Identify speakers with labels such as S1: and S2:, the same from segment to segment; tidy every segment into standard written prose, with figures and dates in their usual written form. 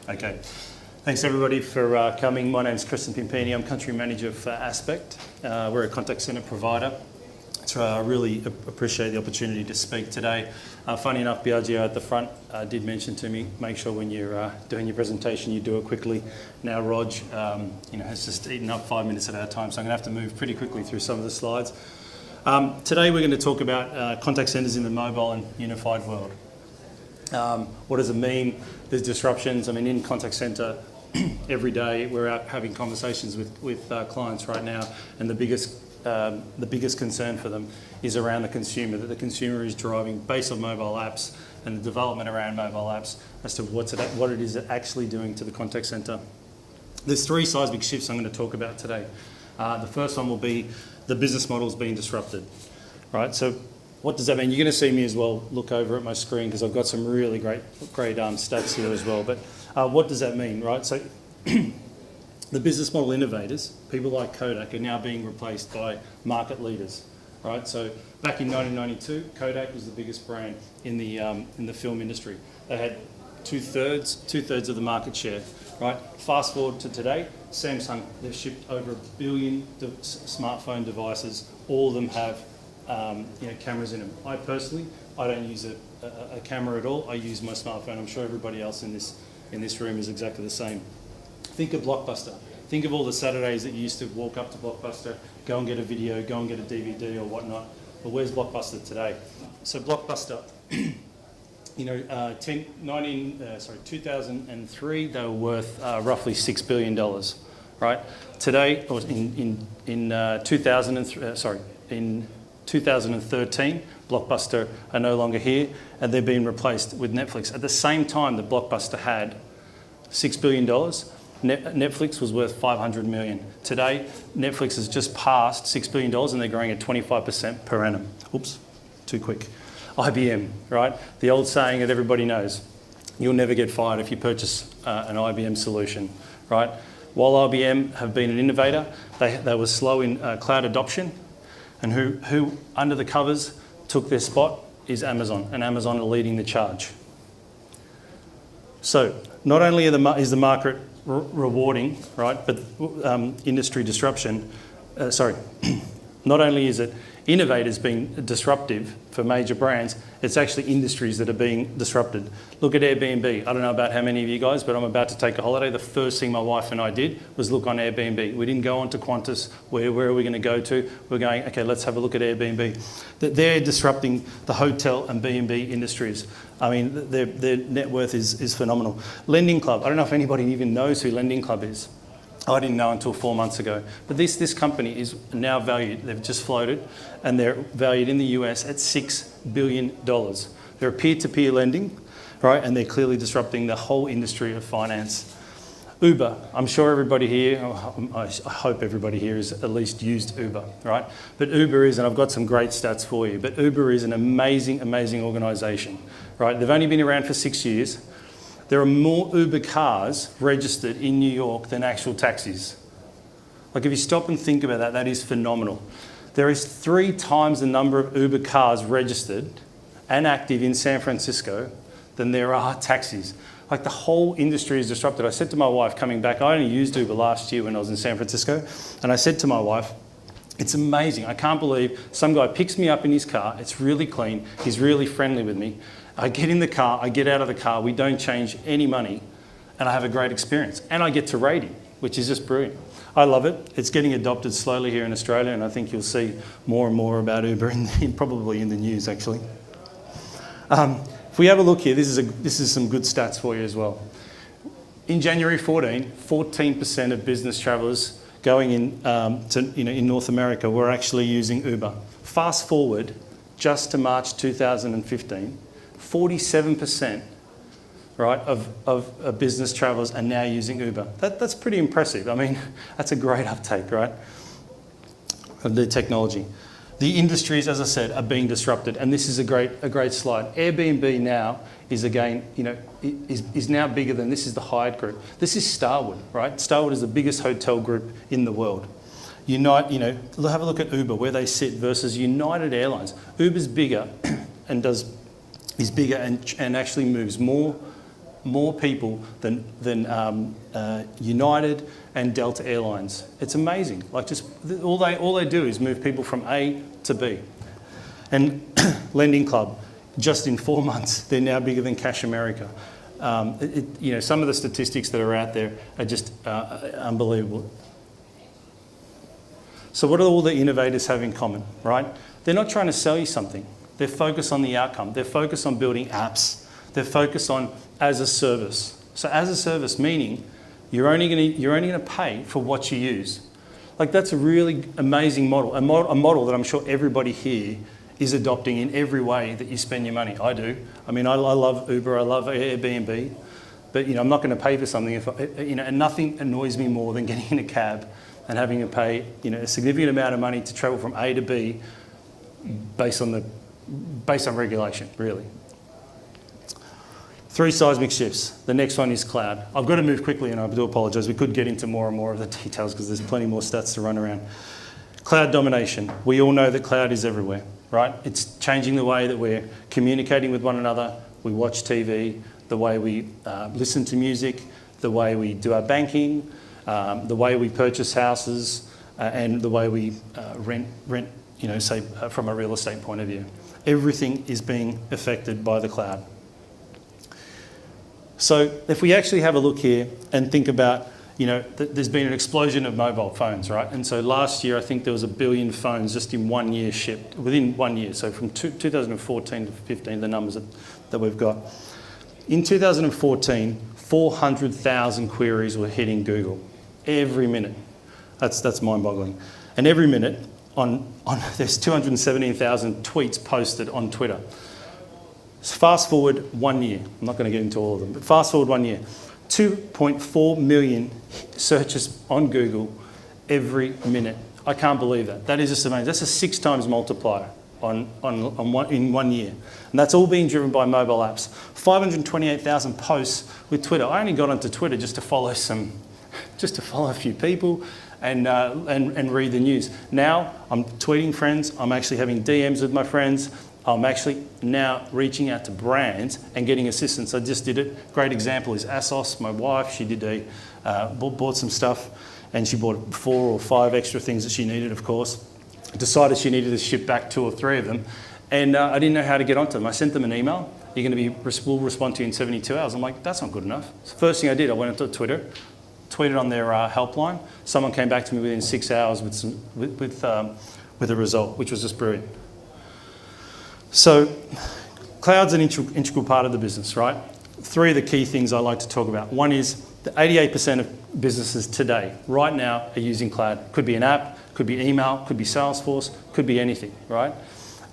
S1: Okay. Thanks everybody for coming. My name's Kristen Pimpini. I'm Country Manager for Aspect. We're a contact centre provider. So I really appreciate the opportunity to speak today. Funny enough, Biagio at the front did mention to me, make sure when you're doing your presentation you do it quickly. Now Rog has just eaten up 5 minutes of our time, so I'm going to have to move pretty quickly through some of the slides. Today we're going to talk about contact centres in the mobile and unified world. What does it mean? There's disruptions. I mean, in contact centre, every day we're out having conversations with clients right now, and the biggest concern for them is around the consumer, that the consumer is driving based on mobile apps and the development around mobile apps as to what it is it's actually doing to the contact centre. There's three seismic shifts I'm going to talk about today. The first one will be the business models being disrupted, right? So what does that mean? You're going to see me as well look over at my screen because I've got some really great stats here as well. But what does that mean, right? So the business model innovators, people like Kodak, are now being replaced by market leaders, right? So back in 1992, Kodak was the biggest brand in the film industry. They had two-thirds of the market share, right? Fast forward to today, Samsung, they've shipped over 1 billion smartphone devices. All of them have cameras in them. I don't use a camera at all. I use my smartphone. I'm sure everybody else in this room is exactly the same. Think of Blockbuster. Think of all the Saturdays that you used to walk up to Blockbuster, go and get a video, go and get a DVD or whatnot. But where's Blockbuster today? So Blockbuster, 2003, they were worth roughly $6 billion, right? Today, or in 2013, Blockbuster are no longer here, and they're being replaced with Netflix. At the same time that Blockbuster had $6 billion, Netflix was worth $500 million. Today, Netflix has just passed $6 billion and they're growing at 25% per annum. Oops, too quick. IBM, right? The old saying that everybody knows, you'll never get fired if you purchase an IBM solution, right? While IBM have been an innovator, they were slow in cloud adoption, and who under the covers took their spot is Amazon, and Amazon are leading the charge. So not only is the market rewarding, right, but industry disruption, not only is it innovators being disruptive for major brands, it's actually industries that are being disrupted. Look at Airbnb. I don't know about how many of you guys, but I'm about to take a holiday. The first thing my wife and I did was look on Airbnb. We didn't go on to Qantas. Where are we going to go to? We're going, okay, let's have a look at Airbnb. They're disrupting the hotel and B&B industries. I mean, their net worth is phenomenal. Lending Club. I don't know if anybody even knows who Lending Club is. I didn't know until 4 months ago. But this company is now valued, they've just floated, and they're valued in the US at $6 billion. They're a peer-to-peer lending, right? And they're clearly disrupting the whole industry of finance. Uber, I'm sure everybody here, I hope everybody here has at least used Uber, right? But Uber is, and I've got some great stats for you, but Uber is an amazing, amazing organisation, right? They've only been around for 6 years. There are more Uber cars registered in New York than actual taxis. Like if you stop and think about that, that is phenomenal. There is 3 times the number of Uber cars registered and active in San Francisco than there are taxis. Like the whole industry is disrupted. I said to my wife coming back, I only used Uber last year when I was in San Francisco, and I said to my wife, it's amazing. I can't believe some guy picks me up in his car. It's really clean. He's really friendly with me. I get in the car, I get out of the car, we don't change any money, and I have a great experience. And I get to rating, which is just brilliant. I love it. It's getting adopted slowly here in Australia, and I think you'll see more and more about Uber probably in the news, actually. If we have a look here, this is some good stats for you as well. In January 14% of business travellers going in North America were actually using Uber. Fast forward just to March 2015, 47%, right, of business travellers are now using Uber. That's pretty impressive. I mean, that's a great uptake, right, of the technology. The industries, as I said, are being disrupted, and this is a great slide. Airbnb now is again, is now bigger than, this is the Hyatt Group. This is Starwood, right? Starwood is the biggest hotel group in the world. Have a look at Uber, where they sit versus United Airlines. Uber's bigger and is bigger and actually moves more more people than United and Delta Airlines. It's amazing. Like just all they do is move people from A to B. And Lending Club, just in 4 months, they're now bigger than Cash America. Some of the statistics that are out there are just unbelievable. So what do all the innovators have in common, right? They're not trying to sell you something. They're focused on the outcome. They're focused on building apps. They're focused on as a service. So as a service, meaning you're only going to pay for what you use. Like that's a really amazing model, a model that I'm sure everybody here is adopting in every way that you spend your money. I do. I mean, I love Uber, I love Airbnb, but I'm not going to pay for something if and nothing annoys me more than getting in a cab and having to pay a significant amount of money to travel from A to B based on regulation, really. 3 seismic shifts. The next one is cloud. I've got to move quickly, and I do apologise. We could get into more and more of the details because there's plenty more stats to run around. Cloud domination. We all know that cloud is everywhere, right? It's changing the way that we're communicating with one another. We watch TV, the way we listen to music, the way we do our banking, the way we purchase houses, and the way we rent, say from a real estate point of view. Everything is being affected by the cloud. So if we actually have a look here and think about, there's been an explosion of mobile phones, right? And so last year, I think there was 1 billion phones just in 1 year shipped, within 1 year. So from 2014 to 15, the numbers that we've got. In 2014, 400,000 queries were hitting Google every minute. That's mind-boggling. And every minute, there's 217,000 tweets posted on Twitter. Fast forward 1 year. I'm not going to get into all of them, but fast forward 1 year. 2.4 million searches on Google every minute. I can't believe that. That is just amazing. That's a 6 times multiplier in 1 year. And that's all being driven by mobile apps. 528,000 posts with Twitter. I only got onto Twitter just to follow a few people and read the news. Now I'm tweeting friends. I'm actually having DMs with my friends. I'm actually now reaching out to brands and getting assistance. I just did it. Great example is ASOS. My wife, she did bought some stuff, and she bought 4 or 5 extra things that she needed, of course. Decided she needed to ship back 2 or 3 of them, and I didn't know how to get onto them. I sent them an email. We'll respond to you in 72 hours. I'm like, that's not good enough. So first thing I did, I went onto Twitter, tweeted on their helpline. Someone came back to me within 6 hours with a result, which was just brilliant. So cloud's an integral part of the business, right? 3 of the key things I like to talk about. One is that 88% of businesses today, right now, are using cloud. Could be an app, could be email, could be Salesforce, could be anything, right?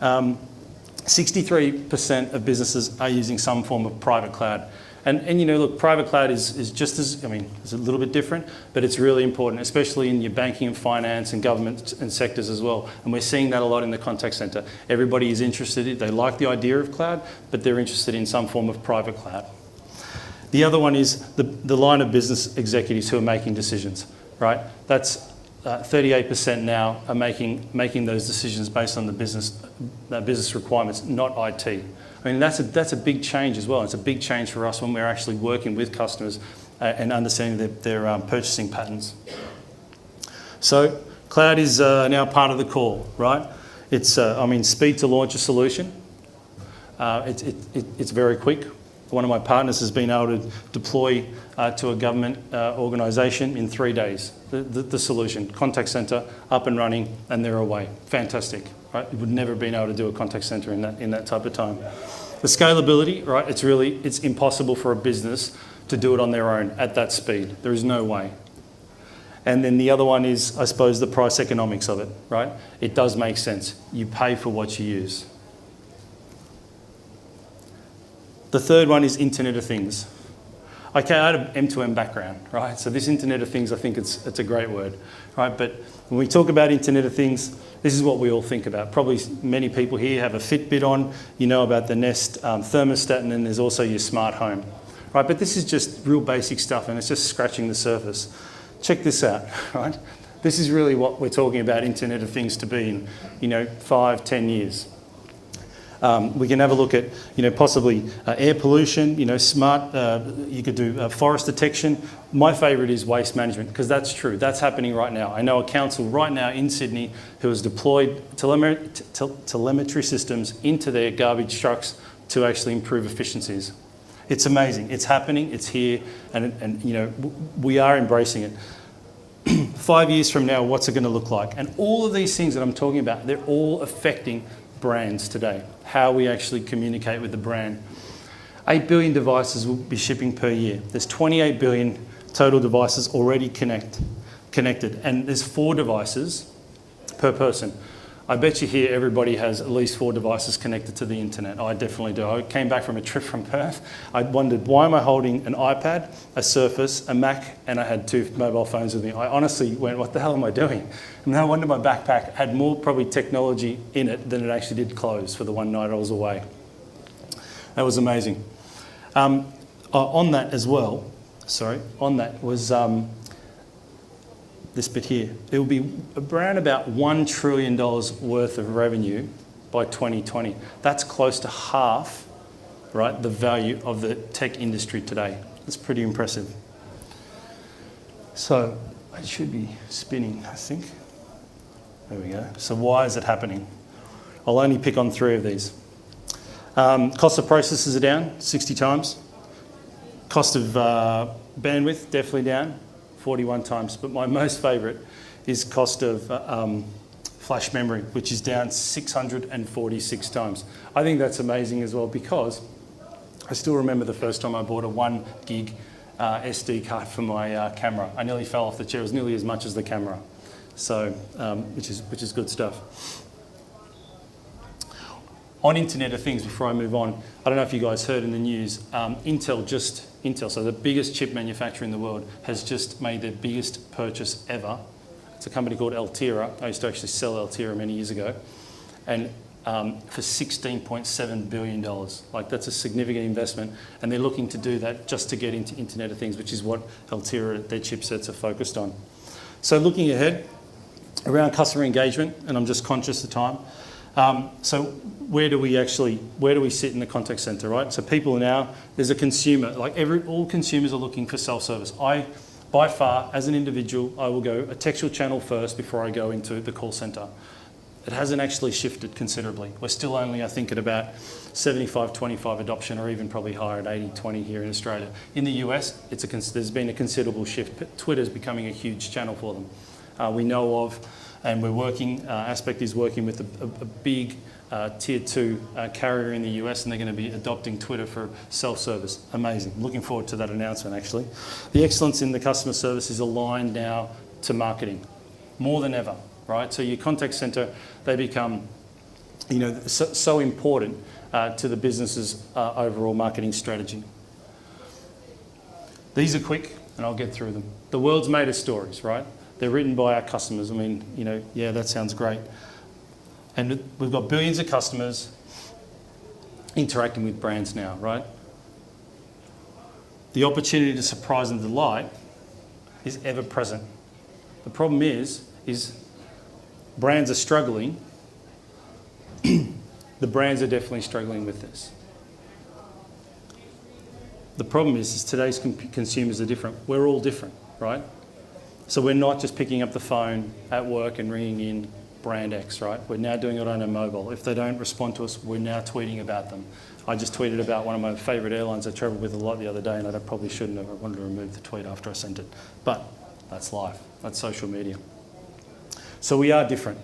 S1: 63% of businesses are using some form of private cloud. And look, private cloud is just as, it's a little bit different, but it's really important, especially in your banking and finance and government and sectors as well. And we're seeing that a lot in the contact center. Everybody is interested, they like the idea of cloud, but they're interested in some form of private cloud. The other one is the line of business executives who are making decisions, right? That's 38% now are making those decisions based on the business requirements, not IT. That's a big change as well. It's a big change for us when we're actually working with customers and understanding their purchasing patterns. So cloud is now part of the core, right? It's speed to launch a solution. It's very quick. One of my partners has been able to deploy to a government organisation in 3 days. The solution, contact centre, up and running, and they're away. Fantastic, right? You would never have been able to do a contact centre in that type of time. The scalability, right? It's impossible for a business to do it on their own at that speed. There is no way. And then the other one is, I suppose, the price economics of it, right? It does make sense. You pay for what you use. The third one is Internet of Things. Okay, I had an M2M background, right? So this Internet of Things, I think it's a great word, right? But when we talk about Internet of Things, this is what we all think about. Probably many people here have a Fitbit on, you know about the Nest thermostat, and then there's also your smart home, right? But this is just real basic stuff, and it's just scratching the surface. Check this out, right? This is really what we're talking about Internet of Things to be in, 5, 10 years. We can have a look at, possibly air pollution, smart, you could do forest detection. My favourite is waste management, because that's true. That's happening right now. I know a council right now in Sydney who has deployed telemetry systems into their garbage trucks to actually improve efficiencies. It's amazing. It's happening. It's here. And we are embracing it. 5 years from now, what's it going to look like? And all of these things that I'm talking about, they're all affecting brands today, how we actually communicate with the brand. 8 billion devices will be shipping per year. There's 28 billion total devices already connected, and there's 4 devices per person. I bet you here everybody has at least 4 devices connected to the internet. I definitely do. I came back from a trip from Perth. I wondered, why am I holding an iPad, a Surface, a Mac, and I had 2 mobile phones with me. I honestly went, what the hell am I doing? And no wonder my backpack had more probably technology in it than it actually did clothes for the one night I was away. That was amazing. On that as well, on that was this bit here. It will be around about $1 trillion worth of revenue by 2020. That's close to half, right, the value of the tech industry today. That's pretty impressive. So it should be spinning, I think. There we go. So why is it happening? I'll only pick on 3 of these. Cost of processors are down 60 times. Cost of bandwidth, definitely down 41 times. But my most favourite is cost of flash memory, which is down 646 times. I think that's amazing as well, because I still remember the first time I bought a 1 gig SD card for my camera. I nearly fell off the chair. It was nearly as much as the camera. So, which is good stuff. On Internet of Things, before I move on, I don't know if you guys heard in the news, Intel, so the biggest chip manufacturer in the world, has just made their biggest purchase ever. It's a company called Altera. I used to actually sell Altera many years ago, and for $16.7 billion. Like, that's a significant investment, and they're looking to do that just to get into Internet of Things, which is what Altera, their chipsets, are focused on. So looking ahead, around customer engagement, and I'm just conscious of time. So where do we sit in the contact center, right? So people now, there's a consumer, like all consumers are looking for self-service. By far, as an individual, I will go a textual channel first before I go into the call center. It hasn't actually shifted considerably. We're still only, I think, at about 75-25 adoption, or even probably higher at 80-20 here in Australia. In the US, there's been a considerable shift. Twitter's becoming a huge channel for them. We know of, and we're working, Aspect is working with a big tier 2 carrier in the US, and they're going to be adopting Twitter for self-service. Amazing. Looking forward to that announcement, actually. The excellence in the customer service is aligned now to marketing, more than ever, right? So your contact center, they become, so important to the business's overall marketing strategy. These are quick, and I'll get through them. The world's made of stories, right? They're written by our customers. I mean, yeah, that sounds great. And we've got billions of customers interacting with brands now, right? The opportunity to surprise and delight is ever present. The problem is brands are struggling. The brands are definitely struggling with this. The problem is today's consumers are different. We're all different, right? So we're not just picking up the phone at work and ringing in brand X, right? We're now doing it on a mobile. If they don't respond to us, we're now tweeting about them. I just tweeted about one of my favourite airlines I travelled with a lot the other day, and I probably shouldn't have. I wanted to remove the tweet after I sent it. But that's life. That's social media. So we are different.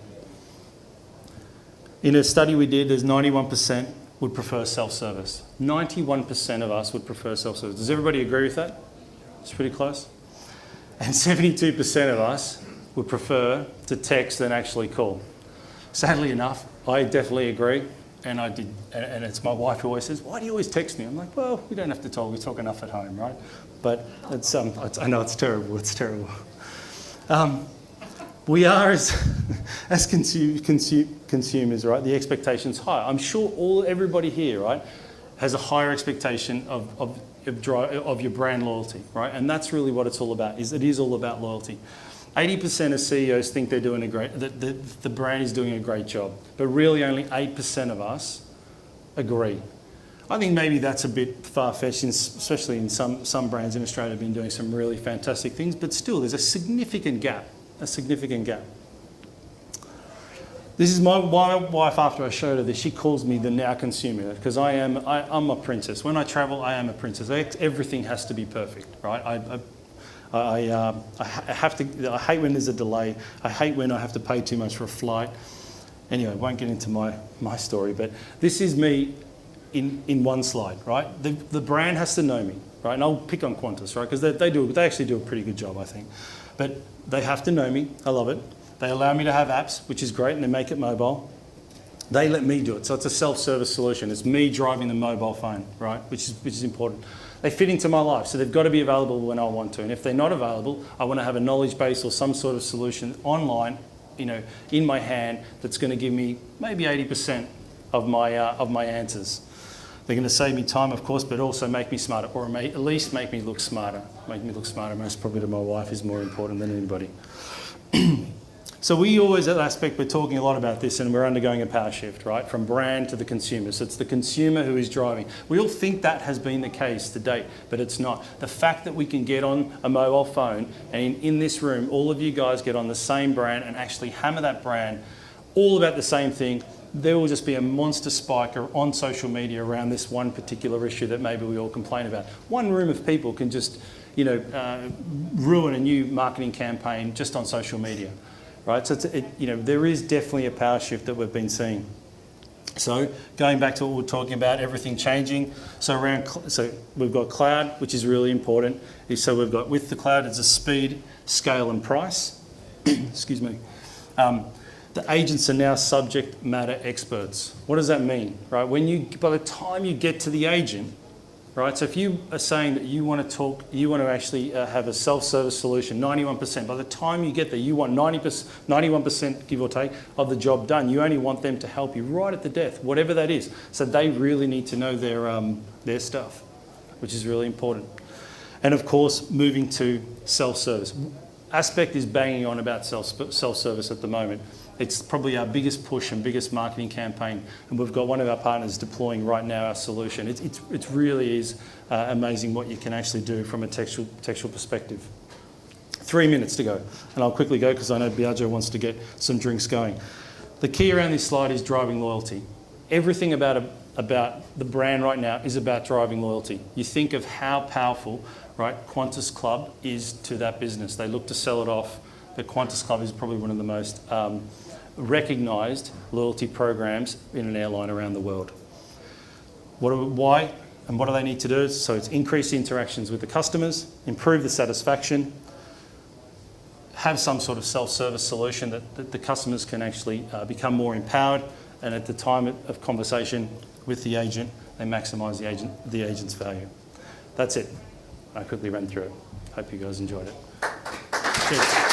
S1: In a study we did, there's 91% would prefer self-service. 91% of us would prefer self-service. Does everybody agree with that? It's pretty close. And 72% of us would prefer to text than actually call. Sadly enough, I definitely agree, and I did. And it's my wife who always says, "Why do you always text me?" I'm like, "Well, we don't have to talk. We talk enough at home, right?" But I know it's terrible. It's terrible. We are as consumers, right? The expectation's high. I'm sure everybody here, right, has a higher expectation of your brand loyalty, right? And that's really what it's all about. It is all about loyalty. 80% of CEOs think they're doing the brand is doing a great job, but really only 8% of us agree. I think maybe that's a bit far-fetched, especially in some brands in Australia have been doing some really fantastic things, but still there's a significant gap, This is my wife, after I showed her this, she calls me the now consumer, because I'm a princess. When I travel, I am a princess. Everything has to be perfect, right? I hate when there's a delay. I hate when I have to pay too much for a flight. Anyway, I won't get into my story, but this is me in one slide, right? The brand has to know me, right? And I'll pick on Qantas, right? Because they actually do a pretty good job, I think. But they have to know me. I love it. They allow me to have apps, which is great, and they make it mobile. They let me do it, so it's a self-service solution. It's me driving the mobile phone, right? Which is important. They fit into my life, so they've got to be available when I want to. And if they're not available, I want to have a knowledge base or some sort of solution online, in my hand that's going to give me maybe 80% of my answers. They're going to save me time, of course, but also make me smarter, or at least make me look smarter. Make me look smarter, most probably to my wife, is more important than anybody. So we always, at Aspect, we're talking a lot about this, and we're undergoing a power shift, right? From brand to the consumer. So it's the consumer who is driving. We all think that has been the case to date, but it's not. The fact that we can get on a mobile phone, and in this room, all of you guys get on the same brand and actually hammer that brand all about the same thing, there will just be a monster spike on social media around this one particular issue that maybe we all complain about. One room of people can just, ruin a new marketing campaign just on social media. Right, so there is definitely a power shift that we've been seeing. So going back to what we were talking about, everything changing. So we've got cloud, which is really important. So we've got with the cloud, it's a speed, scale, and price. Excuse me. The agents are now subject matter experts. What does that mean? Right, by the time you get to the agent. Right, so if you are saying that you want to actually have a self-service solution, 91%, by the time you get there, you want 91%, give or take, of the job done. You only want them to help you right at the death, whatever that is. So they really need to know their stuff, which is really important. And of course, moving to self-service. Aspect is banging on about self-service at the moment. It's probably our biggest push and biggest marketing campaign, and we've got one of our partners deploying right now our solution. It really is amazing what you can actually do from a textual perspective. 3 minutes to go, and I'll quickly go because I know Biagio wants to get some drinks going. The key around this slide is driving loyalty. Everything about the brand right now is about driving loyalty. You think of how powerful, right, Qantas Club is to that business. They look to sell it off. The Qantas Club is probably one of the most recognised loyalty programs in an airline around the world. Why and what do they need to do? So it's increase interactions with the customers, improve the satisfaction, have some sort of self-service solution that the customers can actually become more empowered, and at the time of conversation with the agent, they maximise the agent's value. That's it. I quickly ran through it. Hope you guys enjoyed it. Cheers.